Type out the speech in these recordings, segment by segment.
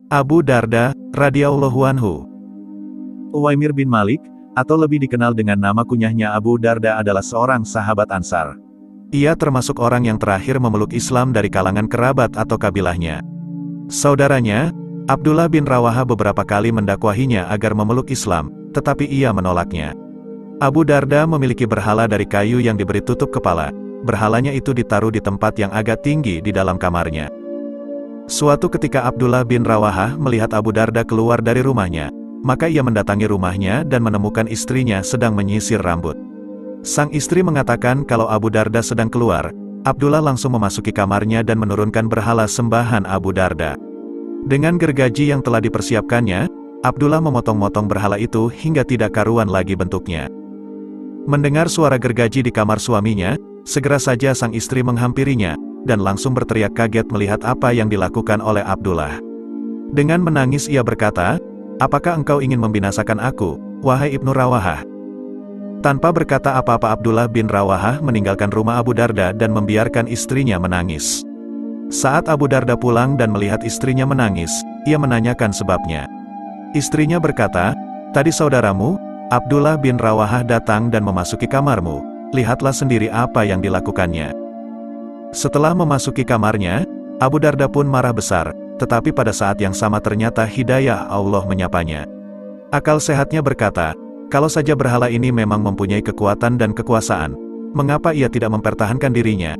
Abu Darda, radhiyallahu anhu. Uwaimir bin Malik, atau lebih dikenal dengan nama kunyahnya Abu Darda adalah seorang sahabat Ansar. Ia termasuk orang yang terakhir memeluk Islam dari kalangan kerabat atau kabilahnya. Saudaranya, Abdullah bin Rawaha beberapa kali mendakwahinya agar memeluk Islam, tetapi ia menolaknya. Abu Darda memiliki berhala dari kayu yang diberi tutup kepala. Berhalanya itu ditaruh di tempat yang agak tinggi di dalam kamarnya. Suatu ketika Abdullah bin Rawaha melihat Abu Darda keluar dari rumahnya, maka ia mendatangi rumahnya dan menemukan istrinya sedang menyisir rambut. Sang istri mengatakan kalau Abu Darda sedang keluar. Abdullah langsung memasuki kamarnya dan menurunkan berhala sembahan Abu Darda. Dengan gergaji yang telah dipersiapkannya, Abdullah memotong-motong berhala itu hingga tidak karuan lagi bentuknya. Mendengar suara gergaji di kamar suaminya, segera saja sang istri menghampirinya, dan langsung berteriak kaget melihat apa yang dilakukan oleh Abdullah. Dengan menangis ia berkata, "Apakah engkau ingin membinasakan aku, wahai Ibnu Rawaha?" Tanpa berkata apa-apa Abdullah bin Rawaha meninggalkan rumah Abu Darda dan membiarkan istrinya menangis. Saat Abu Darda pulang dan melihat istrinya menangis, ia menanyakan sebabnya. Istrinya berkata, "Tadi saudaramu, Abdullah bin Rawaha datang dan memasuki kamarmu, lihatlah sendiri apa yang dilakukannya." Setelah memasuki kamarnya, Abu Darda pun marah besar, tetapi pada saat yang sama ternyata hidayah Allah menyapanya. Akal sehatnya berkata, kalau saja berhala ini memang mempunyai kekuatan dan kekuasaan, mengapa ia tidak mempertahankan dirinya?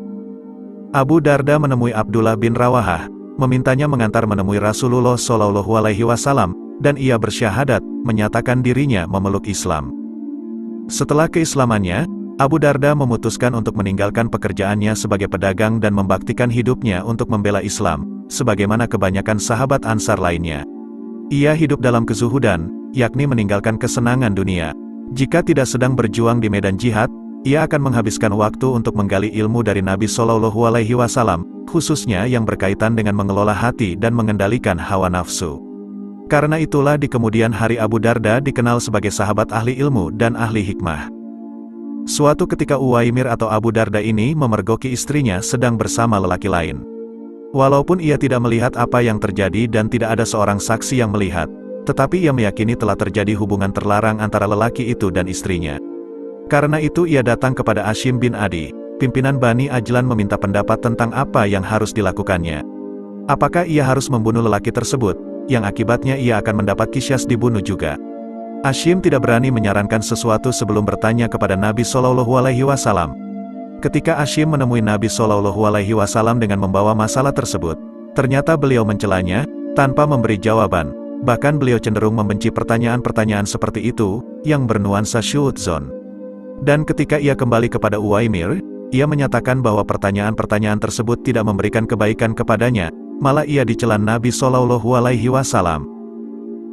Abu Darda menemui Abdullah bin Rawaha, memintanya mengantar menemui Rasulullah Shallallahu Alaihi Wasallam, dan ia bersyahadat, menyatakan dirinya memeluk Islam. Setelah keislamannya, Abu Darda memutuskan untuk meninggalkan pekerjaannya sebagai pedagang dan membaktikan hidupnya untuk membela Islam, sebagaimana kebanyakan sahabat Ansar lainnya. Ia hidup dalam kezuhudan, yakni meninggalkan kesenangan dunia. Jika tidak sedang berjuang di medan jihad, ia akan menghabiskan waktu untuk menggali ilmu dari Nabi Shallallahu Alaihi Wasallam, khususnya yang berkaitan dengan mengelola hati dan mengendalikan hawa nafsu. Karena itulah di kemudian hari Abu Darda dikenal sebagai sahabat ahli ilmu dan ahli hikmah. Suatu ketika Uwaimir atau Abu Darda ini memergoki istrinya sedang bersama lelaki lain. Walaupun ia tidak melihat apa yang terjadi dan tidak ada seorang saksi yang melihat, tetapi ia meyakini telah terjadi hubungan terlarang antara lelaki itu dan istrinya. Karena itu ia datang kepada Hashim bin Adi, pimpinan Bani Ajlan meminta pendapat tentang apa yang harus dilakukannya. Apakah ia harus membunuh lelaki tersebut, yang akibatnya ia akan mendapat Kisyas dibunuh juga. Hashim tidak berani menyarankan sesuatu sebelum bertanya kepada Nabi Shallallahu Alaihi Wasallam. Ketika Hashim menemui Nabi Shallallahu Alaihi Wasallam dengan membawa masalah tersebut, ternyata beliau mencelanya, tanpa memberi jawaban. Bahkan beliau cenderung membenci pertanyaan-pertanyaan seperti itu, yang bernuansa syuudzon. Dan ketika ia kembali kepada Uwaimir, ia menyatakan bahwa pertanyaan-pertanyaan tersebut tidak memberikan kebaikan kepadanya, malah ia dicela Nabi Shallallahu Alaihi Wasallam.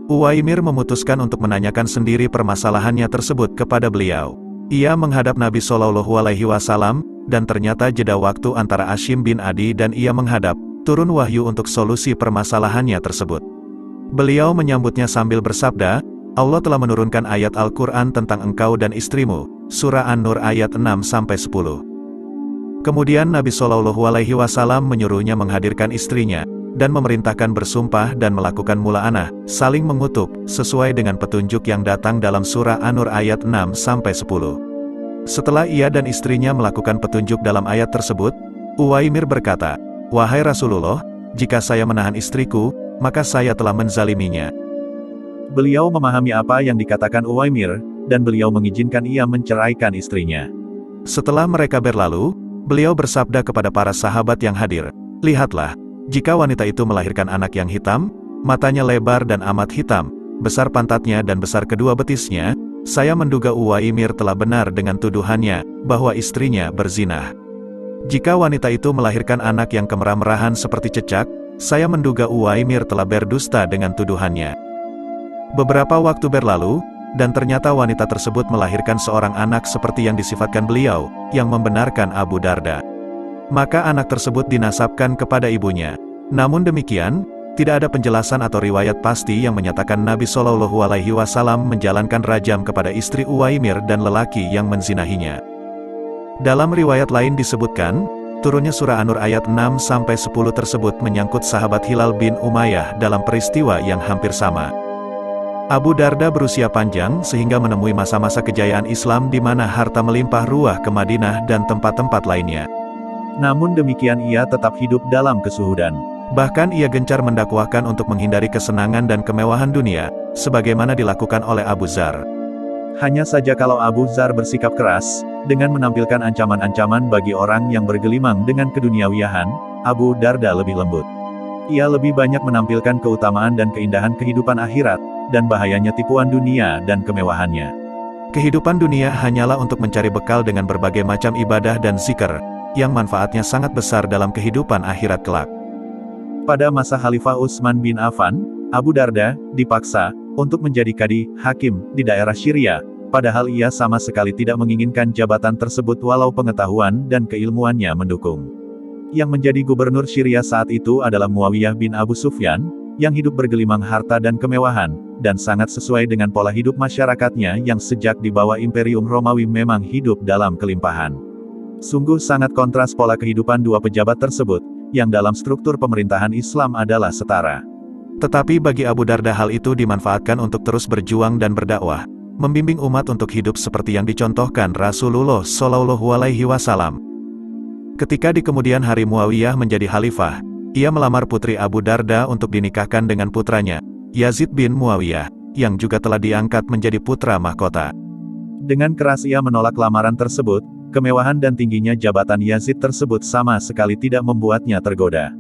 Uwaimir memutuskan untuk menanyakan sendiri permasalahannya tersebut kepada beliau. Ia menghadap Nabi Shallallahu Alaihi Wasallam, dan ternyata jeda waktu antara Hashim bin Adi dan ia menghadap, turun wahyu untuk solusi permasalahannya tersebut. Beliau menyambutnya sambil bersabda, Allah telah menurunkan ayat Al-Quran tentang engkau dan istrimu, Surah An-Nur ayat 6-10. Kemudian Nabi Shallallahu Alaihi Wasallam menyuruhnya menghadirkan istrinya, dan memerintahkan bersumpah dan melakukan mula'anah, saling mengutuk, sesuai dengan petunjuk yang datang dalam Surah An-Nur ayat 6-10. Setelah ia dan istrinya melakukan petunjuk dalam ayat tersebut, Uwaimir berkata, "Wahai Rasulullah, jika saya menahan istriku, maka saya telah menzaliminya." Beliau memahami apa yang dikatakan Uwaimir, dan beliau mengizinkan ia menceraikan istrinya. Setelah mereka berlalu, beliau bersabda kepada para sahabat yang hadir, "Lihatlah, jika wanita itu melahirkan anak yang hitam, matanya lebar dan amat hitam, besar pantatnya dan besar kedua betisnya, saya menduga Uwaimir telah benar dengan tuduhannya, bahwa istrinya berzinah. Jika wanita itu melahirkan anak yang kemerah-merahan seperti cecak, saya menduga Uwaimir telah berdusta dengan tuduhannya." Beberapa waktu berlalu, dan ternyata wanita tersebut melahirkan seorang anak seperti yang disifatkan beliau, yang membenarkan Abu Darda. Maka anak tersebut dinasabkan kepada ibunya. Namun demikian, tidak ada penjelasan atau riwayat pasti yang menyatakan Nabi Shallallahu Alaihi Wasallam menjalankan rajam kepada istri Uwaimir dan lelaki yang menzinahinya. Dalam riwayat lain disebutkan, Turunnya surah An-Nur ayat 6-10 tersebut menyangkut sahabat Hilal bin Umayyah dalam peristiwa yang hampir sama. Abu Darda berusia panjang sehingga menemui masa-masa kejayaan Islam di mana harta melimpah ruah ke Madinah dan tempat-tempat lainnya. Namun demikian ia tetap hidup dalam kesuhudan. Bahkan ia gencar mendakwahkan untuk menghindari kesenangan dan kemewahan dunia, sebagaimana dilakukan oleh Abu Dzar. Hanya saja kalau Abu Dzar bersikap keras, dengan menampilkan ancaman-ancaman bagi orang yang bergelimang dengan keduniawiahan, Abu Darda lebih lembut. Ia lebih banyak menampilkan keutamaan dan keindahan kehidupan akhirat, dan bahayanya tipuan dunia dan kemewahannya. Kehidupan dunia hanyalah untuk mencari bekal dengan berbagai macam ibadah dan zikir, yang manfaatnya sangat besar dalam kehidupan akhirat kelak. Pada masa Khalifah Utsman bin Affan, Abu Darda dipaksa untuk menjadi kadi hakim di daerah Syria, padahal ia sama sekali tidak menginginkan jabatan tersebut walau pengetahuan dan keilmuannya mendukung. Yang menjadi gubernur Syria saat itu adalah Muawiyah bin Abu Sufyan, yang hidup bergelimang harta dan kemewahan, dan sangat sesuai dengan pola hidup masyarakatnya yang sejak di bawah Imperium Romawi memang hidup dalam kelimpahan. Sungguh sangat kontras pola kehidupan dua pejabat tersebut, yang dalam struktur pemerintahan Islam adalah setara. Tetapi bagi Abu Darda hal itu dimanfaatkan untuk terus berjuang dan berdakwah, membimbing umat untuk hidup seperti yang dicontohkan Rasulullah Shallallahu Alaihi Wasallam. Ketika di kemudian hari Muawiyah menjadi khalifah, ia melamar putri Abu Darda untuk dinikahkan dengan putranya, Yazid bin Muawiyah, yang juga telah diangkat menjadi putra mahkota. Dengan keras ia menolak lamaran tersebut, kemewahan dan tingginya jabatan Yazid tersebut sama sekali tidak membuatnya tergoda.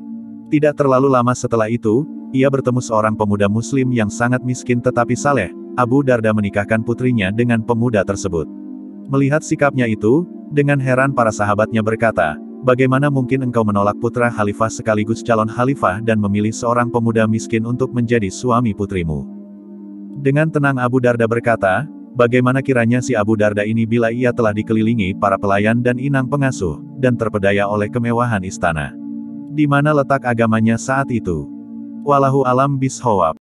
Tidak terlalu lama setelah itu, ia bertemu seorang pemuda muslim yang sangat miskin tetapi saleh. Abu Darda menikahkan putrinya dengan pemuda tersebut. Melihat sikapnya itu, dengan heran para sahabatnya berkata, "Bagaimana mungkin engkau menolak putra khalifah sekaligus calon khalifah dan memilih seorang pemuda miskin untuk menjadi suami putrimu?" Dengan tenang Abu Darda berkata, "Bagaimana kiranya si Abu Darda ini bila ia telah dikelilingi para pelayan dan inang pengasuh, dan terpedaya oleh kemewahan istana? Di mana letak agamanya saat itu? Wallahu alam bishawab."